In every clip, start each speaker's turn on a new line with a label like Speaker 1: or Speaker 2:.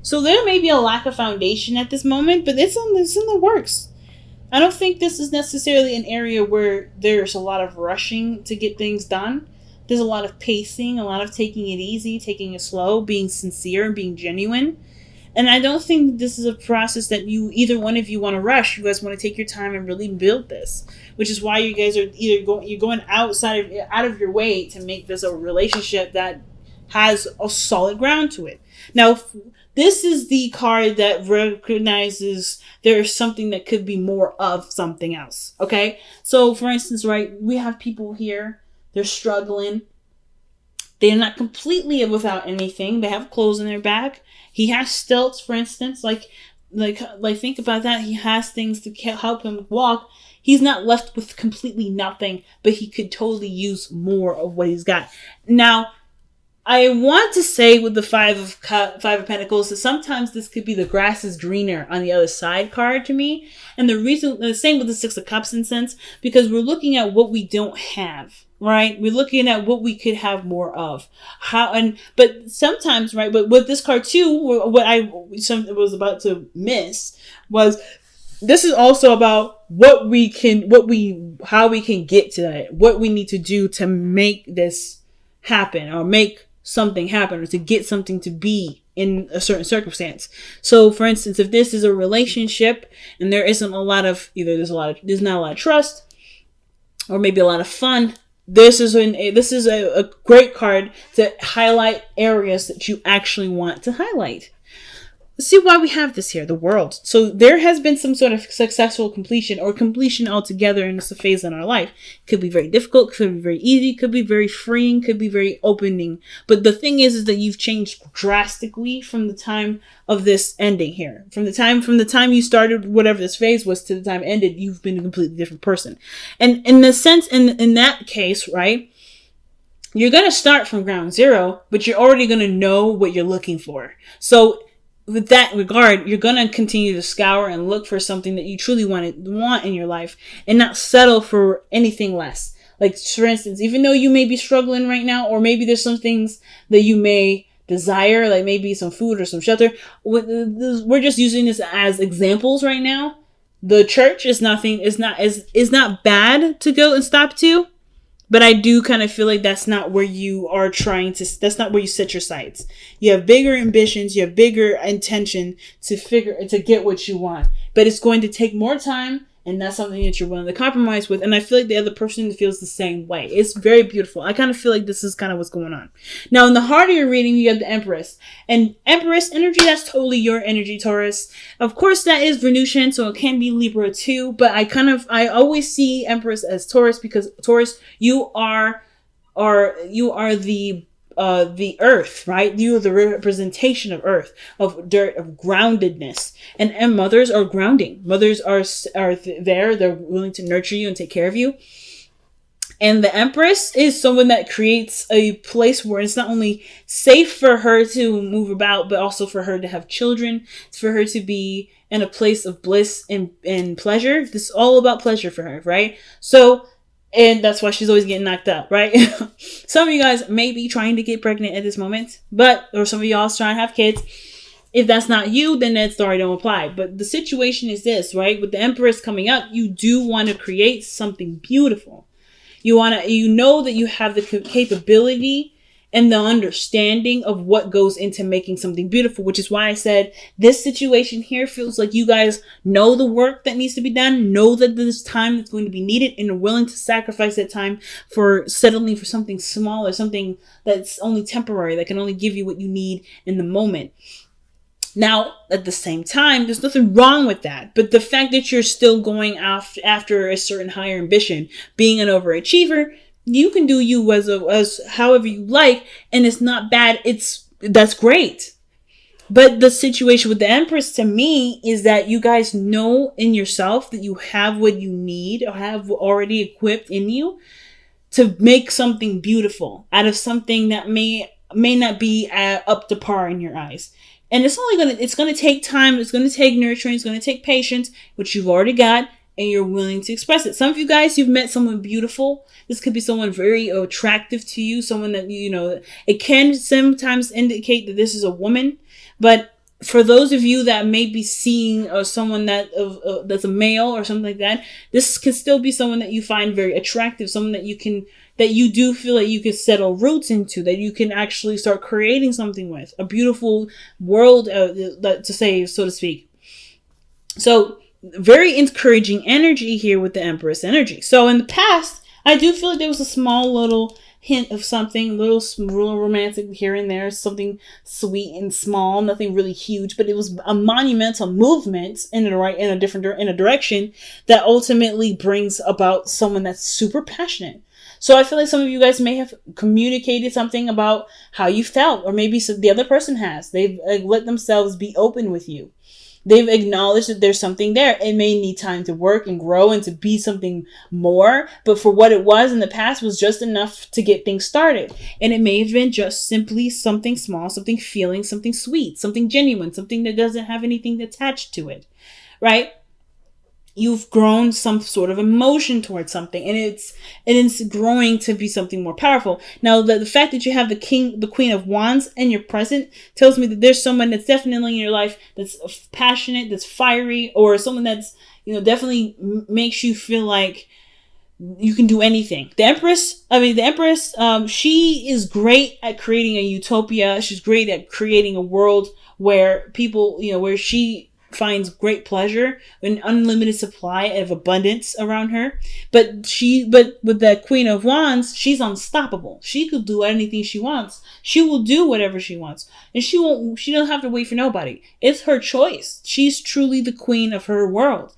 Speaker 1: So there may be a lack of foundation at this moment, but it's in the works. I don't think this is necessarily an area where there's a lot of rushing to get things done. There's a lot of pacing, a lot of taking it easy, taking it slow, being sincere, and being genuine. And I don't think this is a process that either one of you want to rush. You guys want to take your time and really build this, which is why you guys are you're going out of your way to make this a relationship that has a solid ground to it. Now, this is the card that recognizes there is something that could be more of something else. Okay, so for instance, right, we have people here. They're struggling. They're not completely without anything. They have clothes in their back. He has stilts, for instance. Like think about that. He has things to help him walk. He's not left with completely nothing, but he could totally use more of what he's got. Now, I want to say with the Five of Pentacles that sometimes this could be the grass is greener on the other side card to me. And the same with the Six of Cups in sense, because we're looking at what we don't have. Right, we're looking at what we could have more of. But sometimes, right. But with this card too, what I was about to miss was this is also about how we can get to that, what we need to do to make this happen, or make something happen, or to get something to be in a certain circumstance. So, for instance, if this is a relationship and there isn't a lot of there's not a lot of trust, or maybe a lot of fun. This is a great card to highlight areas that you actually want to highlight. Let's see why we have this here, the World. So there has been some sort of successful completion or completion altogether in this phase in our life. Could be very difficult, could be very easy, could be very freeing, could be very opening. But the thing is that you've changed drastically from the time of this ending here. From the time you started whatever this phase was to the time it ended, you've been a completely different person. And in the sense, in that case, right, you're going to start from ground zero, but you're already going to know what you're looking for. So with that regard, you're going to continue to scour and look for something that you truly want in your life, and not settle for anything less. Like, for instance, even though you may be struggling right now, or maybe there's some things that you may desire, like maybe some food or some shelter. We're just using this as examples right now. The church is not bad to go and stop to. But I do kind of feel like that's not where you are that's not where you set your sights. You have bigger ambitions, you have bigger intention to get what you want. But it's going to take more time, and that's something that you're willing to compromise with. And I feel like the other person feels the same way. It's very beautiful. I kind of feel like this is kind of what's going on. Now, in the heart of your reading, you have the Empress. And Empress energy, that's totally your energy, Taurus. Of course, that is Venusian, so it can be Libra too. But I always see Empress as Taurus, because Taurus, you are the earth, right? You are the representation of earth, of dirt, of groundedness. And mothers are grounding. Mothers are there. They're willing to nurture you and take care of you. And the Empress is someone that creates a place where it's not only safe for her to move about, but also for her to have children. It's for her to be in a place of bliss and pleasure. This is all about pleasure for her, right? So, and that's why she's always getting knocked up, right? Some of you guys may be trying to get pregnant at this moment, or some of y'all trying to have kids. If that's not you, then that story don't apply. But the situation is this, right? With the Empress coming up, you do want to create something beautiful. You know that you have the capability and the understanding of what goes into making something beautiful, which is why I said this situation here feels like you guys know the work that needs to be done, know that there's time that's going to be needed, and are willing to sacrifice that time for settling for something small or something that's only temporary, that can only give you what you need in the moment. Now, at the same time, there's nothing wrong with that. But the fact that you're still going after a certain higher ambition, being an overachiever, you can do you as however you like, and it's not bad. That's great. But the situation with the Empress to me is that you guys know in yourself that you have what you need, or have already equipped in you to make something beautiful out of something that may not be up to par in your eyes. And it's going to take time. It's going to take nurturing. It's going to take patience, which you've already got, and you're willing to express it. Some of you guys, you've met someone beautiful. This could be someone very attractive to you. Someone that, it can sometimes indicate that this is a woman, but for those of you that may be seeing someone that's a male or something like that, this can still be someone that you find very attractive, someone that you do feel that you can settle roots into, that you can actually start creating something with, a beautiful world, to say, so to speak. So very encouraging energy here with the Empress energy. So in the past, I do feel like there was a small little hint of something, little romantic here and there, something sweet and small, nothing really huge, but it was a monumental movement in a direction that ultimately brings about someone that's super passionate. So I feel like some of you guys may have communicated something about how you felt, or maybe the other person has. They've let themselves be open with you. They've acknowledged that there's something there. It may need time to work and grow and to be something more, but for what it was in the past was just enough to get things started. And it may have been just simply something small, something feeling, something sweet, something genuine, something that doesn't have anything attached to it, right? You've grown some sort of emotion towards something, and it's growing to be something more powerful. Now, the fact that you have the Queen of Wands in your present tells me that there's someone that's definitely in your life that's passionate, that's fiery, or someone that's, definitely makes you feel like you can do anything. The Empress, she is great at creating a utopia. She's great at creating a world where people, where she finds great pleasure, an unlimited supply of abundance around her. But with the Queen of Wands, she's unstoppable. She could do anything she wants. She will do whatever she wants. And she don't have to wait for nobody. It's her choice. She's truly the queen of her world.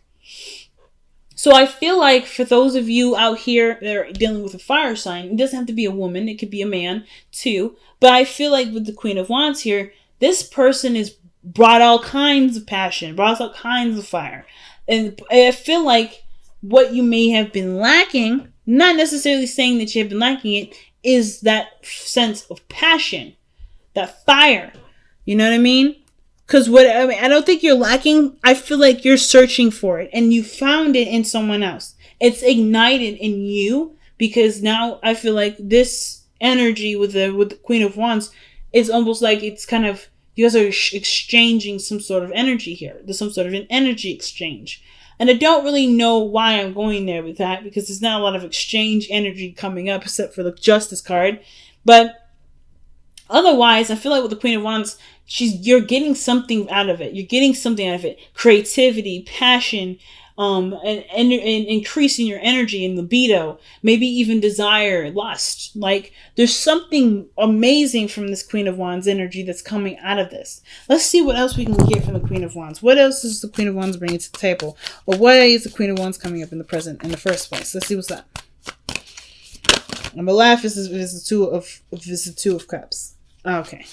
Speaker 1: So I feel like for those of you out here that are dealing with a fire sign, it doesn't have to be a woman. It could be a man too. But I feel like with the Queen of Wands here, this person is brought all kinds of passion, brought all kinds of fire. And I feel like what you may have been lacking, not necessarily saying that you have been lacking it, is that sense of passion, that fire. You know what I mean? Because I don't think you're lacking. I feel like you're searching for it, and you found it in someone else. It's ignited in you, because now I feel like this energy with the Queen of Wands is almost like it's kind of, you guys are exchanging some sort of energy here. There's some sort of an energy exchange. And I don't really know why I'm going there with that, because there's not a lot of exchange energy coming up except for the Justice card. But otherwise, I feel like with the Queen of Wands, you're getting something out of it. You're getting something out of it. Creativity, passion, and increasing your energy and libido, maybe even desire, lust. Like, there's something amazing from this Queen of Wands energy that's coming out of this. Let's see what else we can get from the Queen of Wands. What else is the Queen of Wands bringing to the table? Or why is the Queen of Wands coming up in the present in the first place? Let's see what's that. I'm gonna laugh if it's the Two of Cups. Okay.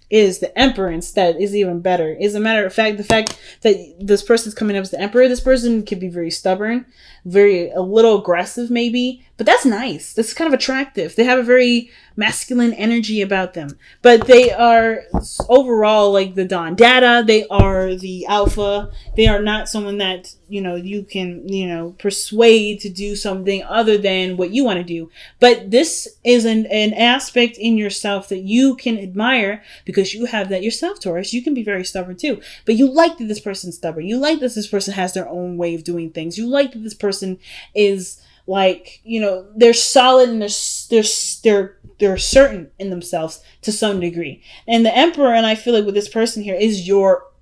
Speaker 1: Is the Emperor instead is even better. As a matter of fact, the fact that this person's coming up as the Emperor, this person could be very stubborn, a little aggressive maybe, but that's nice. That's kind of attractive. They have a very masculine energy about them, but they are overall like the Don Dada. They are the alpha. They are not someone that, you can, persuade to do something other than what you want to do. But this is an aspect in yourself that you can admire, because you have that yourself, Taurus. You can be very stubborn too, but you like that this person's stubborn. You like that this person has their own way of doing things. You like that this person is like, they're solid and they're certain in themselves to some degree. And the Emperor, and I feel like with this person here, is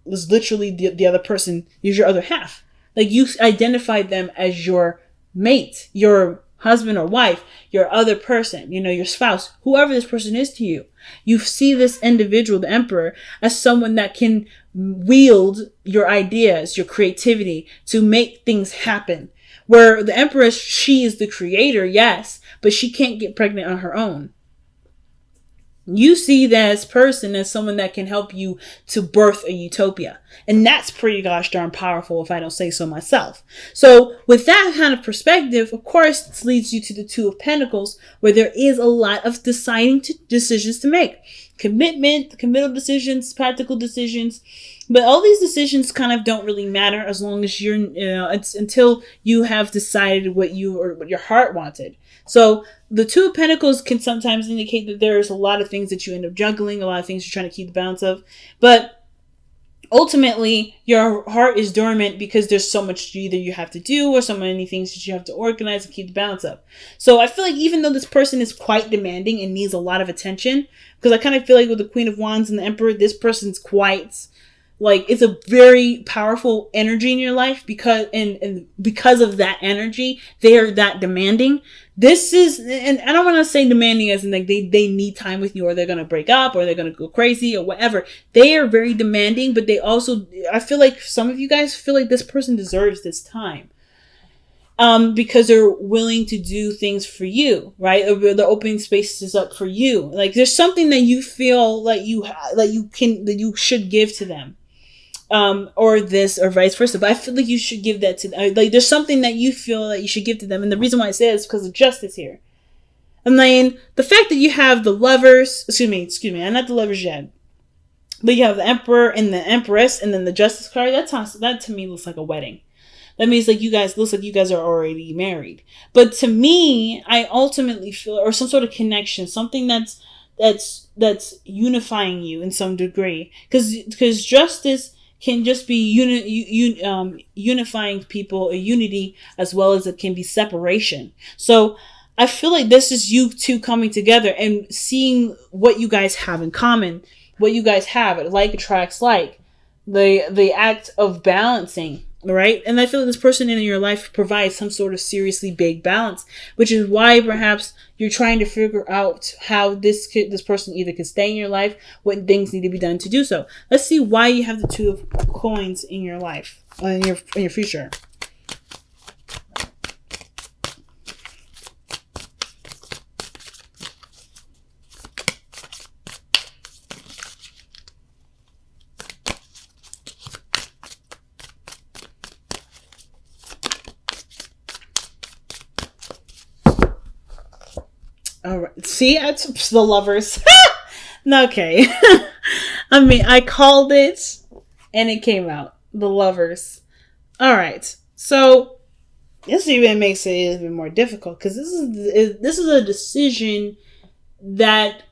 Speaker 1: literally the other person, is your other half. Like, you identified them as your mate, your husband or wife, your other person, your spouse, whoever this person is to you. You see this individual, the Emperor, as someone that can wield your ideas, your creativity to make things happen. Where the Empress, she is the creator, yes, but she can't get pregnant on her own. You see this person as someone that can help you to birth a utopia. And that's pretty gosh darn powerful, if I don't say so myself. So with that kind of perspective, of course, this leads you to the Two of Pentacles, where there is a lot of decisions to make. Committal decisions, practical decisions. But all these decisions kind of don't really matter as long as it's until you have decided what your heart wanted. So the Two of Pentacles can sometimes indicate that there's a lot of things that you end up juggling, a lot of things you're trying to keep the balance of. But ultimately your heart is dormant because there's so much either you have to do or so many things that you have to organize and keep the balance up. So I feel like even though this person is quite demanding and needs a lot of attention, because I kind of feel like with the Queen of Wands and the Emperor, this person's quite like, it's a very powerful energy in your life and because of that energy, they are that demanding. This is, and I don't want to say demanding as in like they need time with you, or they're going to break up, or they're going to go crazy, or whatever. They are very demanding, but they also, I feel like some of you guys feel like this person deserves this time. Because they're willing to do things for you, right? They're opening spaces up for you. Like there's something that you feel like that you should give to them. Or this, or vice versa. But I feel like you should give that to them. Like, there's something that you feel that you should give to them. And the reason why I say it is because of justice here. And then, the fact that you have the lovers, excuse me, I'm not the lovers yet. But you have the Emperor and the Empress, and then the Justice card, that to me looks like a wedding. That means like looks like you guys are already married. But to me, I ultimately feel, or some sort of connection, something that's unifying you in some degree. Because justice can just be unifying people, a unity, as well as it can be separation. So I feel like this is you two coming together and seeing what you guys have in common, what you guys have. Like attracts like. The act of balancing, right? And I feel like this person in your life provides some sort of seriously big balance, which is why perhaps you're trying to figure out how this person either could stay in your life, what things need to be done to do so. Let's see why you have the Two of Coins in your life, in your future. All right. See, it's the Lovers. Okay. I mean, I called it and it came out. The Lovers. All right. So this even makes it even more difficult because this is a decision that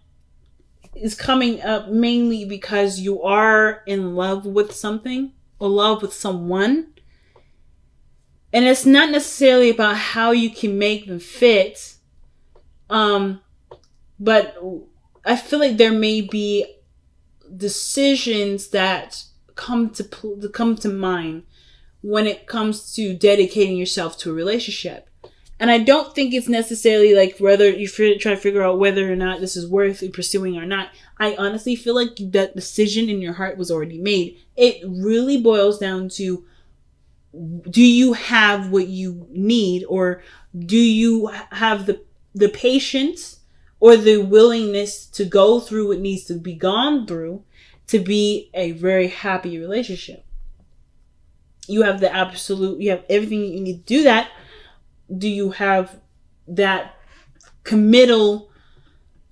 Speaker 1: is coming up mainly because you are in love with something or love with someone. And it's not necessarily about how you can make them fit. But I feel like there may be decisions that come to mind when it comes to dedicating yourself to a relationship. And I don't think it's necessarily like whether you try to figure out whether or not this is worth pursuing or not. I honestly feel like that decision in your heart was already made. It really boils down to, do you have what you need, or do you have the patience or the willingness to go through what needs to be gone through to be a very happy relationship? You have you have everything you need to do that. Do you have that committal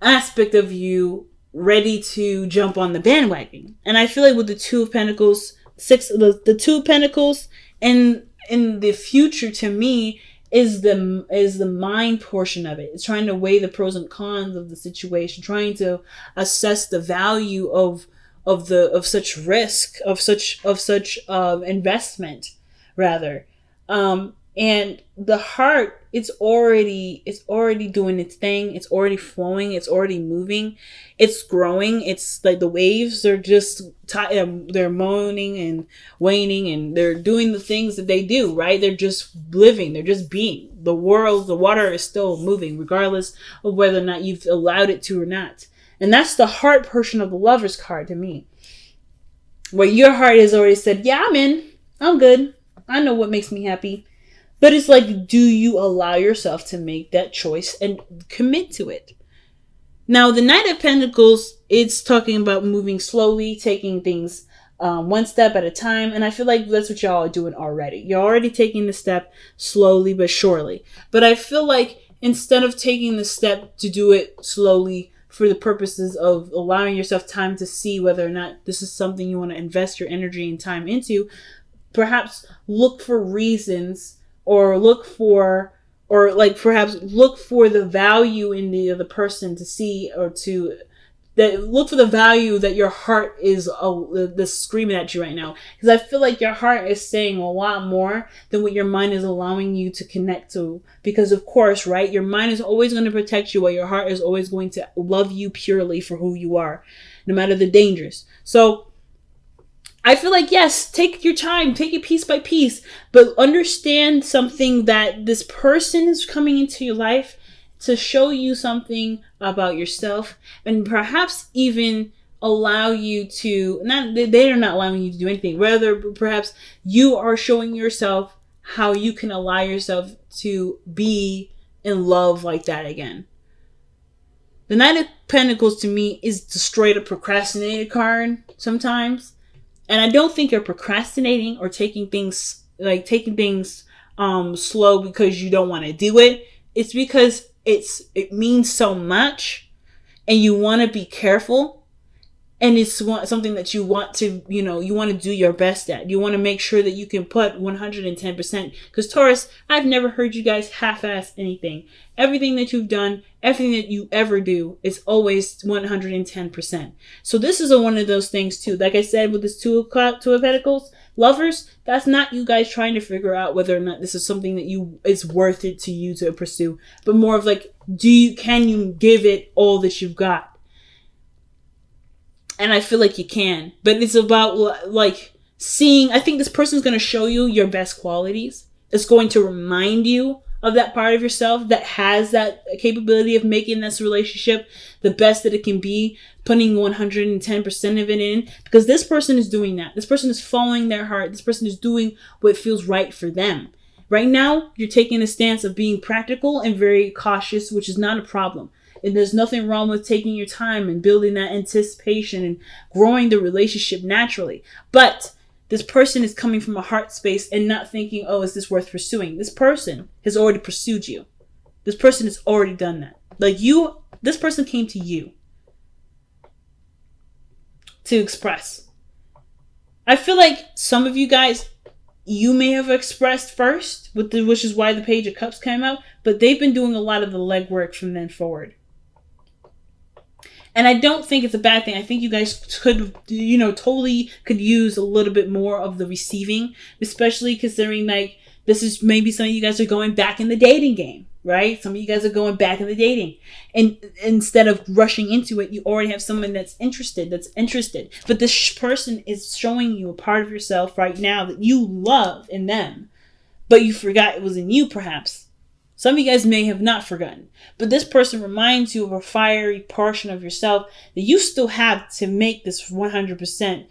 Speaker 1: aspect of you ready to jump on the bandwagon? And I feel like with the Two of Pentacles, the Two of Pentacles, and in the future, to me, is the mind portion of it. It's trying to weigh the pros and cons of the situation, trying to assess the value of such risk, of such investment, rather. And the heart, it's already doing its thing. It's already flowing. It's already moving. It's growing. It's like the waves are just they're moaning and waning, and they're doing the things that they do, right? They're just living. They're just being. The water is still moving, regardless of whether or not you've allowed it to or not. And that's the heart portion of the Lovers card to me, where your heart has already said, yeah, I'm in. I'm good. I know what makes me happy. But it's like, do you allow yourself to make that choice and commit to it? Now, the Knight of Pentacles, it's talking about moving slowly, taking things one step at a time. And I feel like that's what y'all are doing already. You're already taking the step slowly but surely. But I feel like instead of taking the step to do it slowly for the purposes of allowing yourself time to see whether or not this is something you want to invest your energy and time into, perhaps look for reasons, or perhaps look for the value in the other person to see, or to that look for the value that your heart is screaming at you right now. Because I feel like your heart is saying a lot more than what your mind is allowing you to connect to. Because of course, right, your mind is always going to protect you, while your heart is always going to love you purely for who you are, no matter the dangers. So I feel like, yes, take your time, take it piece by piece, but understand something, that this person is coming into your life to show you something about yourself, and perhaps even allow you to, they are not allowing you to do anything. Rather, perhaps you are showing yourself how you can allow yourself to be in love like that again. The Knight of Pentacles to me is the straight up procrastinated card sometimes. And I don't think you're procrastinating or taking things slow because you don't want to do it. It's because it means so much, and you want to be careful, and it's something that you want to, you want to do your best at. You want to make sure that you can put 110%. Because Taurus, I've never heard you guys half-ass anything. Everything that you've done, everything that you ever do is always 110%. So this is one of those things too. Like I said, with this Two of Pentacles, lovers, that's not you guys trying to figure out whether or not this is something that it's worth it to you to pursue, but more of like, can you give it all that you've got? And I feel like you can, but it's about like seeing, I think this person's going to show you your best qualities. It's going to remind you of that part of yourself that has that capability of making this relationship the best that it can be, putting 110% of it in, because this person is doing that. This person is following their heart. This person is doing what feels right for them. Right now, you're taking a stance of being practical and very cautious, which is not a problem. And there's nothing wrong with taking your time and building that anticipation and growing the relationship naturally. But this person is coming from a heart space and not thinking, oh, is this worth pursuing? This person has already pursued you. This person has already done that. This person came to you to express. I feel like some of you guys, you may have expressed first, which is why the Page of Cups came out, but they've been doing a lot of the legwork from then forward. And I don't think it's a bad thing. I think you guys could, totally could use a little bit more of the receiving, especially considering like this is maybe some of you guys are going back in the dating game, right? Some of you guys are going back in the dating, and instead of rushing into it, you already have someone that's interested. But this person is showing you a part of yourself right now that you love in them, but you forgot it was in you, perhaps. Some of you guys may have not forgotten, but this person reminds you of a fiery portion of yourself that you still have to make this 100%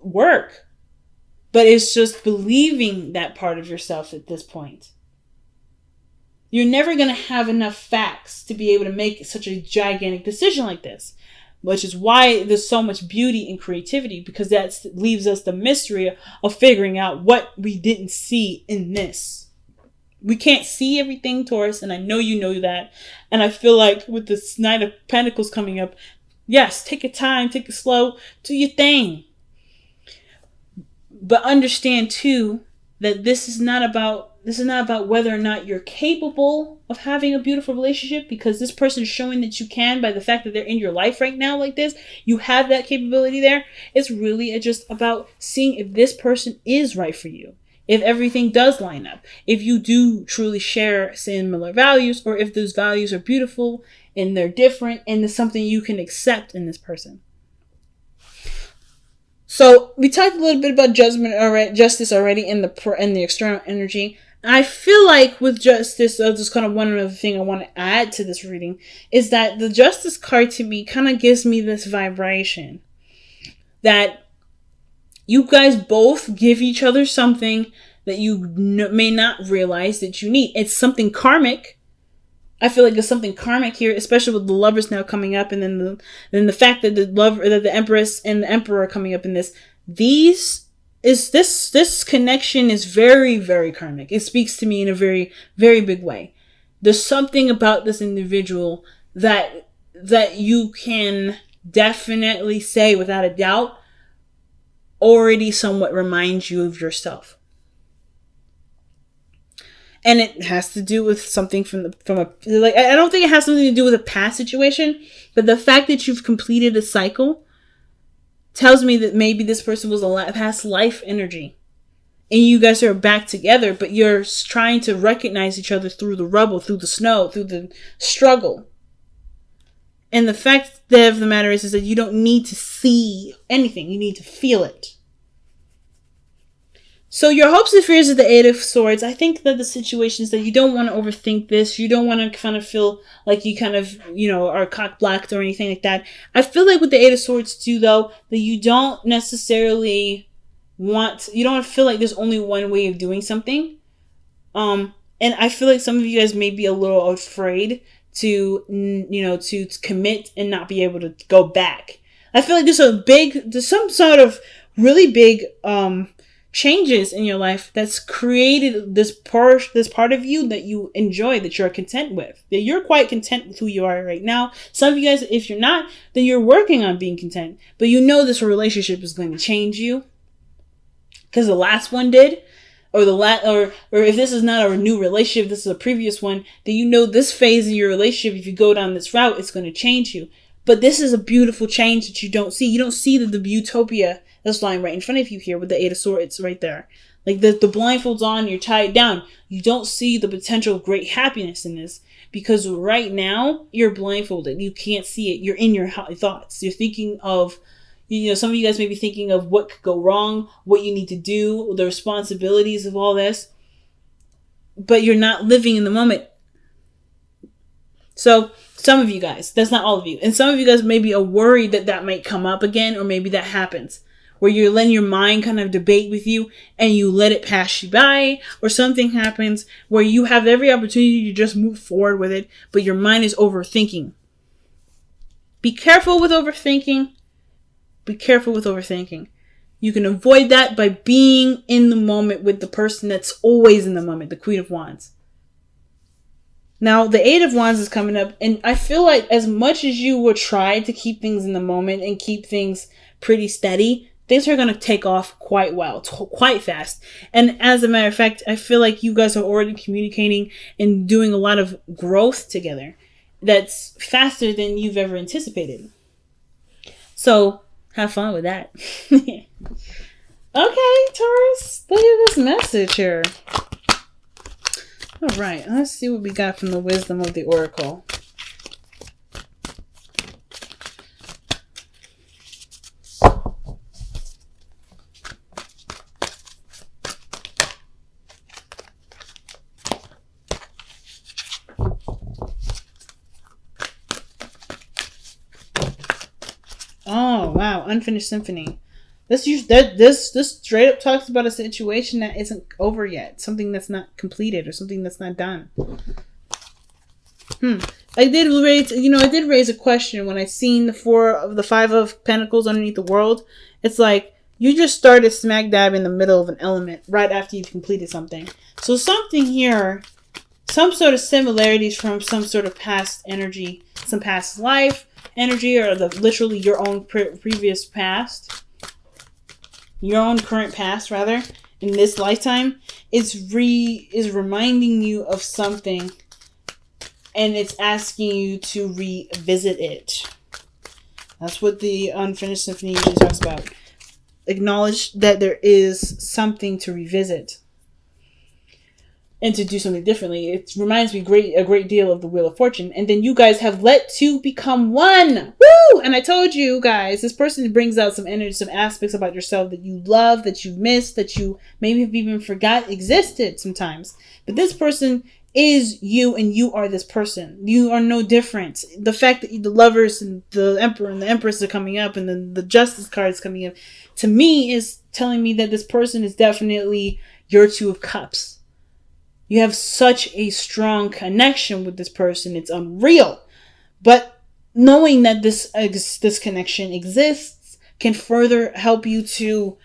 Speaker 1: work. But it's just believing that part of yourself at this point. You're never going to have enough facts to be able to make such a gigantic decision like this, which is why there's so much beauty and creativity, because that leaves us the mystery of figuring out what we didn't see in this. We can't see everything, Taurus, and I know you know that. And I feel like with this Knight of Pentacles coming up, yes, take your time, take it slow, do your thing. But understand too that this is not about whether or not you're capable of having a beautiful relationship, because this person is showing that you can by the fact that they're in your life right now like this. You have that capability there. It's really just about seeing if this person is right for you. If everything does line up, if you do truly share similar values, or if those values are beautiful and they're different and there's something you can accept in this person. So we talked a little bit about justice already in the external energy. I feel like with justice, just kind of one other thing I want to add to this reading is that the justice card to me kind of gives me this vibration that you guys both give each other something that you may not realize that you need. It's something karmic. I feel like there's something karmic here, especially with the Lovers now coming up, and then the fact that the Empress and the Emperor are coming up in this. This connection is very, very karmic. It speaks to me in a very, very big way. There's something about this individual that you can definitely say without a doubt already somewhat reminds you of yourself. And it has to do with something from a, like, I don't think it has something to do with a past situation, but the fact that you've completed a cycle tells me that maybe this person was a past life energy. And you guys are back together, but you're trying to recognize each other through the rubble, through the snow, through the struggle. And the fact of the matter is that you don't need to see anything. You need to feel it. So your hopes and fears of the Eight of Swords, I think that the situation is that you don't want to overthink this. You don't want to kind of feel like you kind of, are cock-blocked or anything like that. I feel like with the Eight of Swords too, though, that you don't necessarily you don't feel like there's only one way of doing something. And I feel like some of you guys may be a little afraid to commit and not be able to go back. I feel like there's some sort of really big, changes in your life that's created this part of you that you enjoy, that you're content with, that you're quite content with who you are right now. Some of you guys, if you're not, then you're working on being content, but this relationship is going to change you because the last one did, or if this is not a new relationship, this is a previous one, then this phase in your relationship, if you go down this route, it's going to change you. But this is a beautiful change that you don't see. You don't see the utopia that's lying right in front of you here with the Eight of Swords right there. Like the blindfolds on, you're tied down. You don't see the potential of great happiness in this because right now you're blindfolded. You can't see it. You're in your thoughts. You're thinking of, some of you guys may be thinking of what could go wrong, what you need to do, the responsibilities of all this, but you're not living in the moment. So some of you guys, that's not all of you, and some of you guys maybe are worried that might come up again, or maybe that happens, where you're letting your mind kind of debate with you and you let it pass you by, or something happens where you have every opportunity to just move forward with it, but your mind is overthinking. Be careful with overthinking. Be careful with overthinking. You can avoid that by being in the moment with the person that's always in the moment, the Queen of Wands. Now, the Eight of Wands is coming up, and I feel like as much as you will try to keep things in the moment and keep things pretty steady, things are going to take off quite well, quite fast. And as a matter of fact, I feel like you guys are already communicating and doing a lot of growth together that's faster than you've ever anticipated. So have fun with that. Okay, Taurus, look at this message here. All right, let's see what we got from the wisdom of the Oracle. Oh, wow, Unfinished Symphony. This straight up talks about a situation that isn't over yet, something that's not completed or something that's not done. I did raise a question when I seen the Five of Pentacles underneath the World. It's like you just started smack dab in the middle of an element right after you've completed something. So something here, some sort of similarities from some sort of past energy, some past life energy, or literally your own previous past. Your own current past, rather, in this lifetime, is reminding you of something, and it's asking you to revisit it. That's what the Unfinished Symphony usually talks about. Acknowledge that there is something to revisit and to do something differently. It reminds me a great deal of the Wheel of Fortune. And then you guys have let two become one. Woo! And I told you guys, this person brings out some energy, some aspects about yourself that you love, that you missed, that you maybe have even forgot existed sometimes. But this person is you, and you are this person. You are no different. The fact that the Lovers and the Emperor and the Empress are coming up, and then the Justice card is coming up, to me is telling me that this person is definitely your Two of Cups. You have such a strong connection with this person. It's unreal. But knowing that this connection exists can further help you to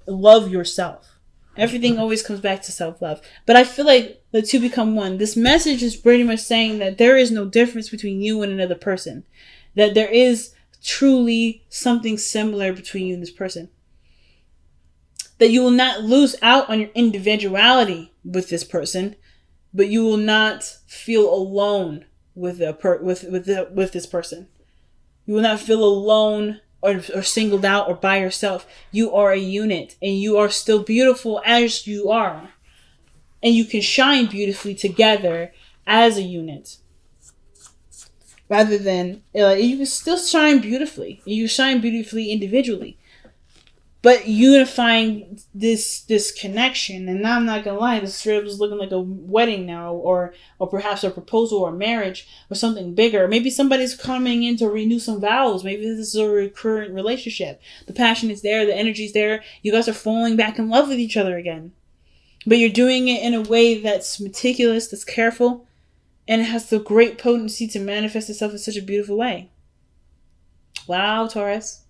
Speaker 1: love yourself. Everything always comes back to self-love. But I feel like the two become one. This message is pretty much saying that there is no difference between you and another person. That there is truly something similar between you and this person. That you will not lose out on your individuality with this person, but you will not feel alone with this person. You will not feel alone or singled out or by yourself. You are a unit, and you are still beautiful as you are, and you can shine beautifully together as a unit. Rather than you can still shine beautifully. You shine beautifully individually, but unifying this connection. And now I'm not gonna lie, this strip is looking like a wedding now, or perhaps a proposal or a marriage or something bigger. Maybe somebody's coming in to renew some vows. Maybe this is a recurrent relationship. The passion is there, the energy is there. You guys are falling back in love with each other again, but you're doing it in a way that's meticulous, that's careful, and it has the great potency to manifest itself in such a beautiful way. Wow, Taurus.